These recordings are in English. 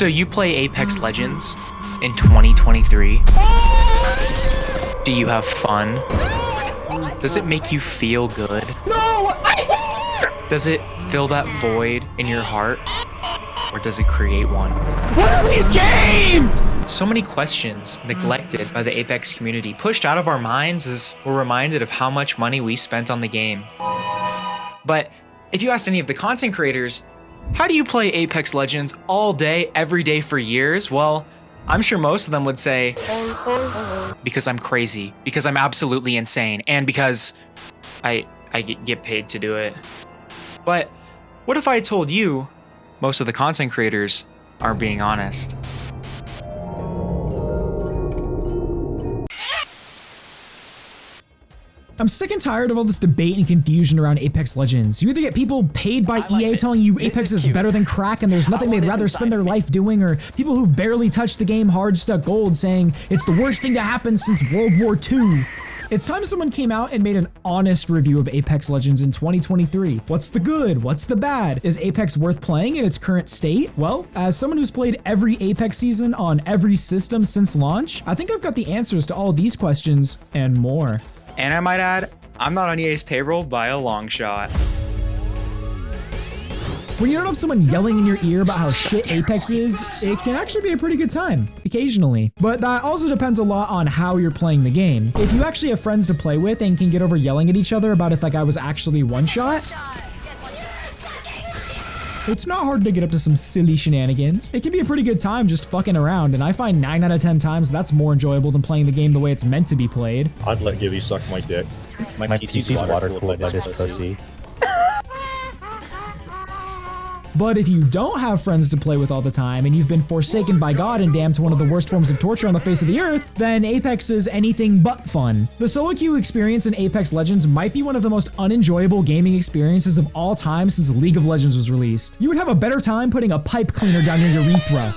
So you play Apex Legends in 2023? Do you have fun? Does it make you feel good? No! Does it fill that void in your heart? Or does it create one? What are these games? So many questions neglected by the Apex community, pushed out of our minds as we're reminded of how much money we spent on the game. But if you asked any of the content creators, how do you play Apex Legends all day, every day for years? Well, I'm sure most of them would say, because I'm crazy, because I'm absolutely insane, and because I get paid to do it. But what if I told you most of the content creators aren't being honest? I'm sick and tired of all this debate and confusion around Apex Legends. You either get people paid by EA telling you Apex is better than crack and there's nothing they'd rather spend their life doing, or people who've barely touched the game hard stuck gold saying it's the worst thing to happen since World War II. It's time someone came out and made an honest review of Apex Legends in 2023. What's the good? What's the bad? Is Apex worth playing in its current state? Well, as someone who's played every Apex season on every system since launch, I think I've got the answers to all these questions and more. And I might add, I'm not on EA's payroll by a long shot. When you don't have someone yelling in your ear about how shit Apex is, it can actually be a pretty good time, occasionally. But that also depends a lot on how you're playing the game. If you actually have friends to play with and can get over yelling at each other about if that guy was actually one shot, it's not hard to get up to some silly shenanigans. It can be a pretty good time just fucking around, and I find 9 out of 10 times that's more enjoyable than playing the game the way it's meant to be played. I'd let Gibby suck my dick. My PC's water cooled by this pussy. But if you don't have friends to play with all the time and you've been forsaken by God and damned to one of the worst forms of torture on the face of the earth, then Apex is anything but fun. The solo queue experience in Apex Legends might be one of the most unenjoyable gaming experiences of all time since League of Legends was released. You would have a better time putting a pipe cleaner down your urethra.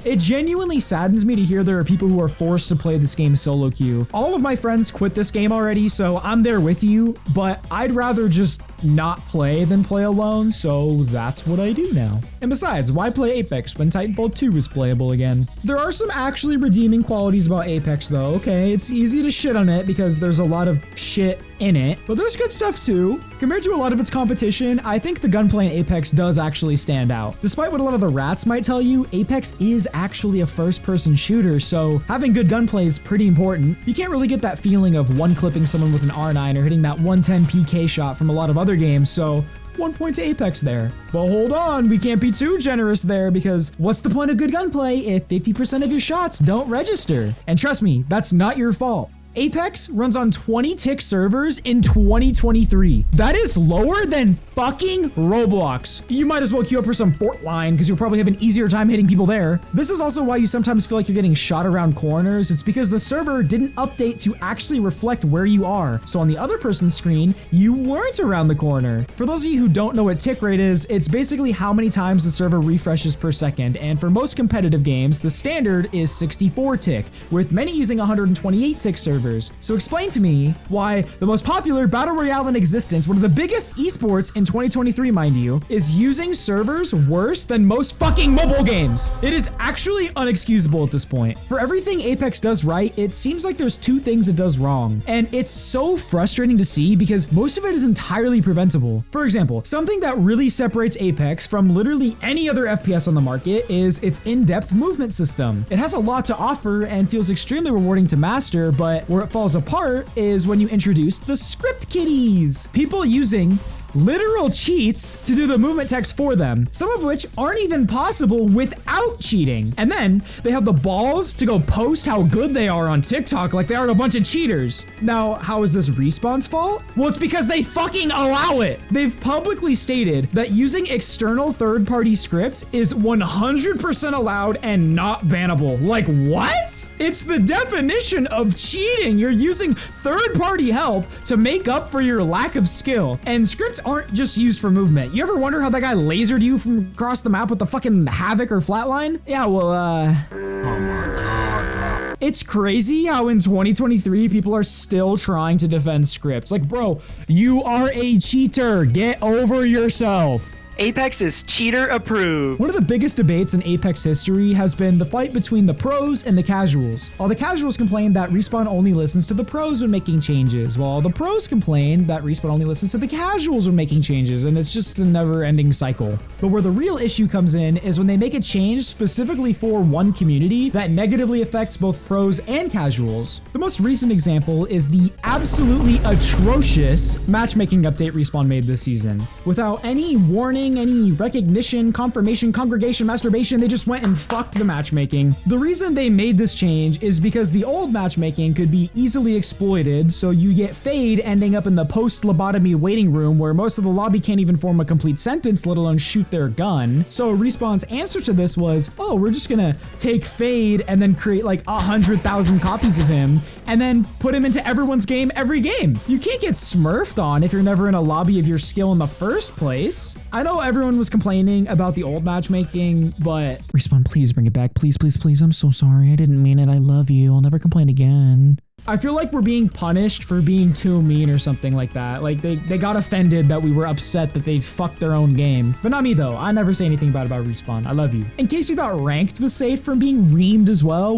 It genuinely saddens me to hear there are people who are forced to play this game solo queue. All of my friends quit this game already, so I'm there with you, but I'd rather just not play than play alone, so that's what I do now. And besides, why play Apex when Titanfall 2 is playable again? There are some actually redeeming qualities about Apex though, okay? It's easy to shit on it because there's a lot of shit in it, but there's good stuff too. Compared to a lot of its competition, I think the gunplay in Apex does actually stand out. Despite what a lot of the rats might tell you, Apex is actually a first-person shooter, so having good gunplay is pretty important. You can't really get that feeling of one-clipping someone with an R9 or hitting that 110 PK shot from a lot of other games, so 1 point to Apex there. But hold on, we can't be too generous there, because what's the point of good gunplay if 50% of your shots don't register? And trust me, that's not your fault. Apex runs on 20 tick servers in 2023. That is lower than fucking Roblox. You might as well queue up for some Fortline because you'll probably have an easier time hitting people there. This is also why you sometimes feel like you're getting shot around corners. It's because the server didn't update to actually reflect where you are. So on the other person's screen, you weren't around the corner. For those of you who don't know what tick rate is, it's basically how many times the server refreshes per second. And for most competitive games, the standard is 64 tick, with many using 128 tick servers. So explain to me why the most popular battle royale in existence, one of the biggest esports in 2023, mind you, is using servers worse than most fucking mobile games. It is actually unexcusable at this point. For everything Apex does right, it seems like there's two things it does wrong. And it's so frustrating to see because most of it is entirely preventable. For example, something that really separates Apex from literally any other FPS on the market is its in-depth movement system. It has a lot to offer and feels extremely rewarding to master, but where it falls apart is when you introduce the script kiddies. People using literal cheats to do the movement text for them, some of which aren't even possible without cheating. And then they have the balls to go post how good they are on TikTok like they are a bunch of cheaters. Now, how is this Respawn's fault? Well, it's because they fucking allow it. They've publicly stated that using external third-party script is 100% allowed and not bannable. Like, what? It's the definition of cheating. You're using third-party help to make up for your lack of skill. And scripts aren't just used for movement. You ever wonder how that guy lasered you from across the map with the fucking Havoc or Flatline? Yeah, well, oh my God. It's crazy how in 2023 people are still trying to defend scripts. Like, bro, you are a cheater. Get over yourself. Apex is cheater approved. One of the biggest debates in Apex history has been the fight between the pros and the casuals. While the casuals complain that Respawn only listens to the pros when making changes, while the pros complain that Respawn only listens to the casuals when making changes, and it's just a never-ending cycle. But where the real issue comes in is when they make a change specifically for one community that negatively affects both pros and casuals. The most recent example is the absolutely atrocious matchmaking update Respawn made this season. Without any warning, any recognition, confirmation, congregation, masturbation, they just went and fucked the matchmaking. The reason they made this change is because the old matchmaking could be easily exploited, so you get Fade ending up in the post-lobotomy waiting room where most of the lobby can't even form a complete sentence, let alone shoot their gun. So Respawn's answer to this was, oh, we're just gonna take Fade and then create like 100,000 copies of him and then put him into everyone's game every game. You can't get smurfed on if you're never in a lobby of your skill in the first place. I know everyone was complaining about the old matchmaking, but Respawn, please bring it back. Please, please, please. I'm so sorry. I didn't mean it. I love you. I'll never complain again. I feel like we're being punished for being too mean or something like that. Like they got offended that we were upset that they fucked their own game. But not me though. I never say anything bad about Respawn. I love you. In case you thought ranked was safe from being reamed as well,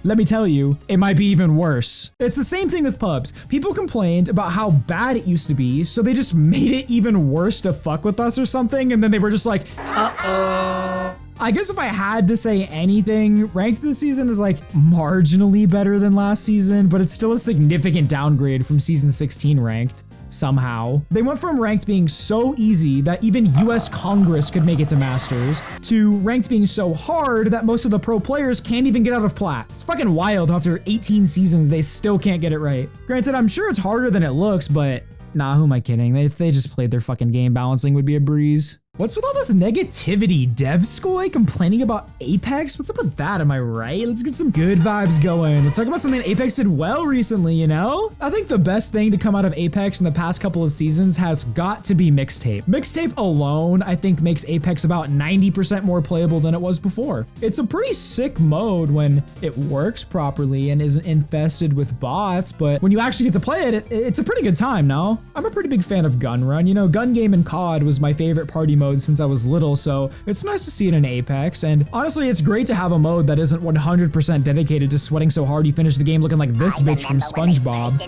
let me tell you, it might be even worse. It's the same thing with pubs. People complained about how bad it used to be, so they just made it even worse to fuck with us or something, and then they were just like, uh-oh. I guess if I had to say anything, ranked this season is like marginally better than last season, but it's still a significant downgrade from season 16 ranked. Somehow. They went from ranked being so easy that even US Congress could make it to Masters, to ranked being so hard that most of the pro players can't even get out of plat. It's fucking wild. After 18 seasons, they still can't get it right. Granted, I'm sure it's harder than it looks, but nah, who am I kidding? If they just played their fucking game, balancing would be a breeze. What's with all this negativity? Devskoi complaining about Apex? What's up with that? Am I right? Let's get some good vibes going. Let's talk about something Apex did well recently, you know? I think the best thing to come out of Apex in the past couple of seasons has got to be Mixtape. Mixtape alone, I think, makes Apex about 90% more playable than it was before. It's a pretty sick mode when it works properly and isn't infested with bots, but when you actually get to play it, it's a pretty good time, no? I'm a pretty big fan of Gun Run. You know, gun game in COD was my favorite party mode since I was little, so it's nice to see it in Apex, and honestly, it's great to have a mode that isn't 100% dedicated to sweating so hard you finish the game looking like this bitch from SpongeBob.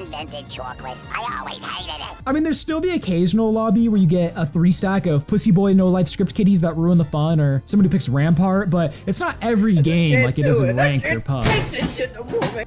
I mean, there's still the occasional lobby where you get a 3-stack of Pussy Boy No Life script kitties that ruin the fun, or somebody who picks Rampart, but it's not every game like it is in ranked or pub.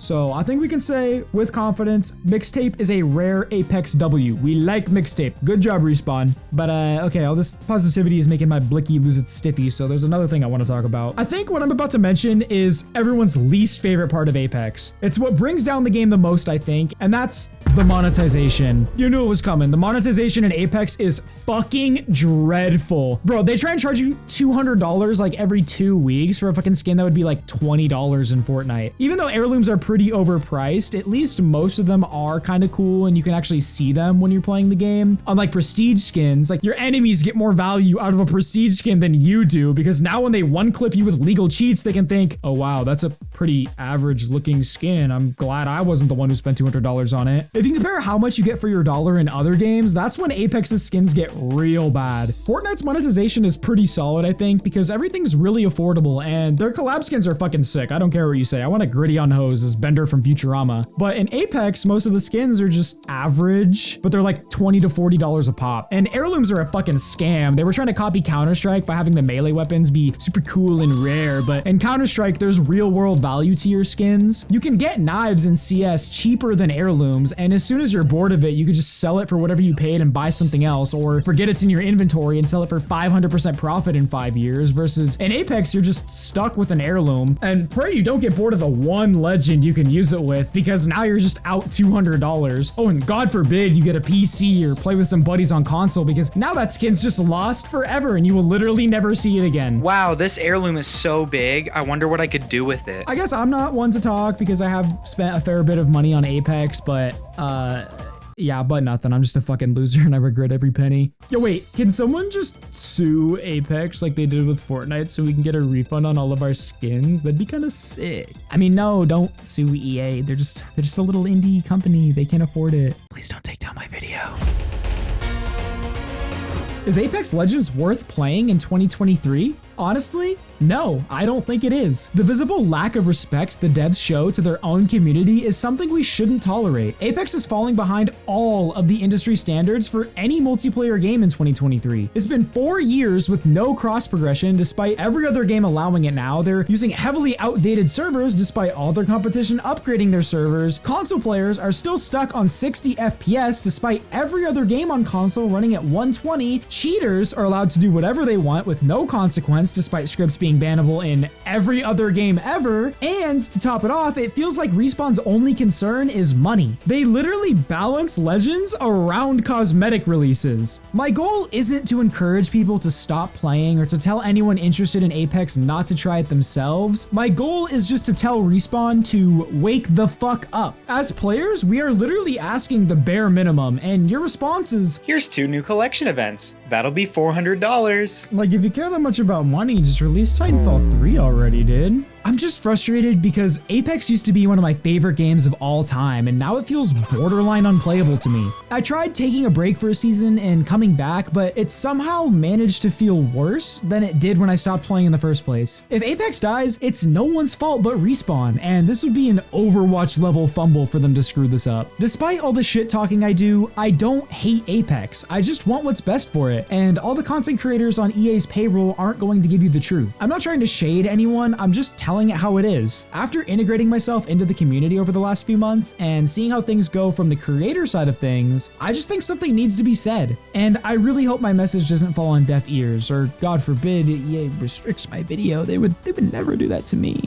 So I think we can say with confidence, Mixtape is a rare Apex W. We like Mixtape. Good job, Respawn. But okay, all this positivity is making my blicky lose its stiffy, so there's another thing I want to talk about. I think what I'm about to mention is everyone's least favorite part of Apex. It's what brings down the game the most, I think, and that's the monetization. You knew it was coming. The monetization in Apex is fucking dreadful. Bro, they try and charge you $200 like every 2 weeks for a fucking skin that would be like $20 in Fortnite. Even though heirlooms are pretty overpriced, at least most of them are kind of cool and you can actually see them when you're playing the game. Unlike prestige skins, like your enemies get more value out of a prestige skin than you do, because now when they one-clip you with legal cheats, they can think, oh wow, that's a pretty average looking skin. I'm glad I wasn't the one who spent $200 on it. If you compare how much you get for your dollar in other games, that's when Apex's skins get real bad. Fortnite's monetization is pretty solid, I think, because everything's really affordable and their collab skins are fucking sick. I don't care what you say. I want a gritty on hose as Bender from Futurama. But in Apex, most of the skins are just average, but they're like $20 to $40 a pop. And heirlooms are a fucking scam. They were trying to copy Counter-Strike by having the melee weapons be super cool and rare, but in Counter-Strike, there's real world value to your skins. You can get knives in CS cheaper than heirlooms, and as soon as you're bored of it, you can just sell it for whatever you paid and buy something else, or forget it's in your inventory and sell it for 500% profit in 5 years, versus in Apex, you're just stuck with an heirloom, and pray you don't get bored of the one legend you can use it with, because now you're just out $200. Oh, and God forbid you get a PC or play with some buddies on console, because now that skin's just lost forever and you will literally never see it again. Wow, this heirloom is so big. I wonder what I could do with it. I guess I'm not one to talk because I have spent a fair bit of money on Apex, but yeah, but nothing. I'm just a fucking loser and I regret every penny. Yo, wait, can someone just sue Apex like they did with Fortnite so we can get a refund on all of our skins? That'd be kind of sick. I mean, no, don't sue EA. They're just a little indie company. They can't afford it. Please don't take down my video. Is Apex Legends worth playing in 2023? Honestly, no, I don't think it is. The visible lack of respect the devs show to their own community is something we shouldn't tolerate. Apex is falling behind all of the industry standards for any multiplayer game in 2023. It's been 4 years with no cross progression despite every other game allowing it now. They're using heavily outdated servers despite all their competition upgrading their servers. Console players are still stuck on 60 FPS despite every other game on console running at 120. Cheaters are allowed to do whatever they want with no consequence despite scripts being bannable in every other game ever. And to top it off, it feels like Respawn's only concern is money. They literally balance Legends around cosmetic releases. My goal isn't to encourage people to stop playing or to tell anyone interested in Apex not to try it themselves. My goal is just to tell Respawn to wake the fuck up. As players, we are literally asking the bare minimum, and your response is, Here's 2 new collection events. That'll be $400. like, if you care that much about money, just release Titanfall 3 already, dude. I'm just frustrated because Apex used to be one of my favorite games of all time, and now it feels borderline unplayable to me. I tried taking a break for a season and coming back, but it somehow managed to feel worse than it did when I stopped playing in the first place. If Apex dies, it's no one's fault but Respawn, and this would be an Overwatch level fumble for them to screw this up. Despite all the shit talking I do, I don't hate Apex. I just want what's best for it, and all the content creators on EA's payroll aren't going to give you the truth. I'm not trying to shade anyone, I'm just telling it how it is. After integrating myself into the community over the last few months and seeing how things go from the creator side of things, I just think something needs to be said. And I really hope my message doesn't fall on deaf ears, or God forbid EA restricts my video. They would never do that to me.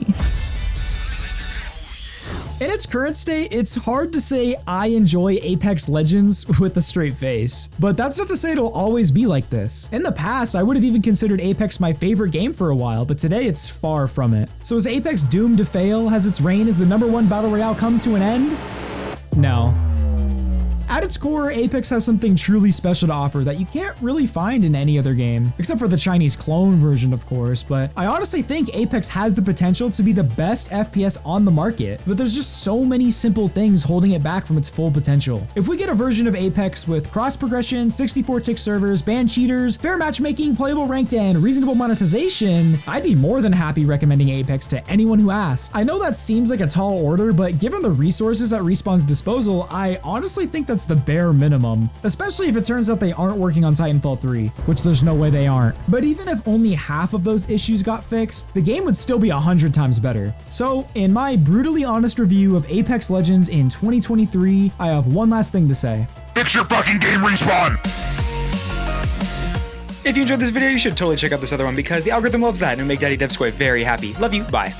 In its current state, it's hard to say I enjoy Apex Legends with a straight face, but that's not to say it'll always be like this. In the past, I would have even considered Apex my favorite game for a while, but today it's far from it. So is Apex doomed to fail? Has its reign as the #1 battle royale come to an end? No. At its core, Apex has something truly special to offer that you can't really find in any other game, except for the Chinese clone version, of course, but I honestly think Apex has the potential to be the best FPS on the market, but there's just so many simple things holding it back from its full potential. If we get a version of Apex with cross progression, 64-tick servers, ban cheaters, fair matchmaking, playable ranked, and reasonable monetization, I'd be more than happy recommending Apex to anyone who asks. I know that seems like a tall order, but given the resources at Respawn's disposal, I honestly think that's the bare minimum, especially if it turns out they aren't working on Titanfall 3, which there's no way they aren't. But even if only half of those issues got fixed, the game would still be 100 times better. So, in my brutally honest review of Apex Legends in 2023, I have one last thing to say. Fix your fucking game, Respawn! If you enjoyed this video, you should totally check out this other one because the algorithm loves that and it'll make Daddy Devskoi very happy. Love you, bye.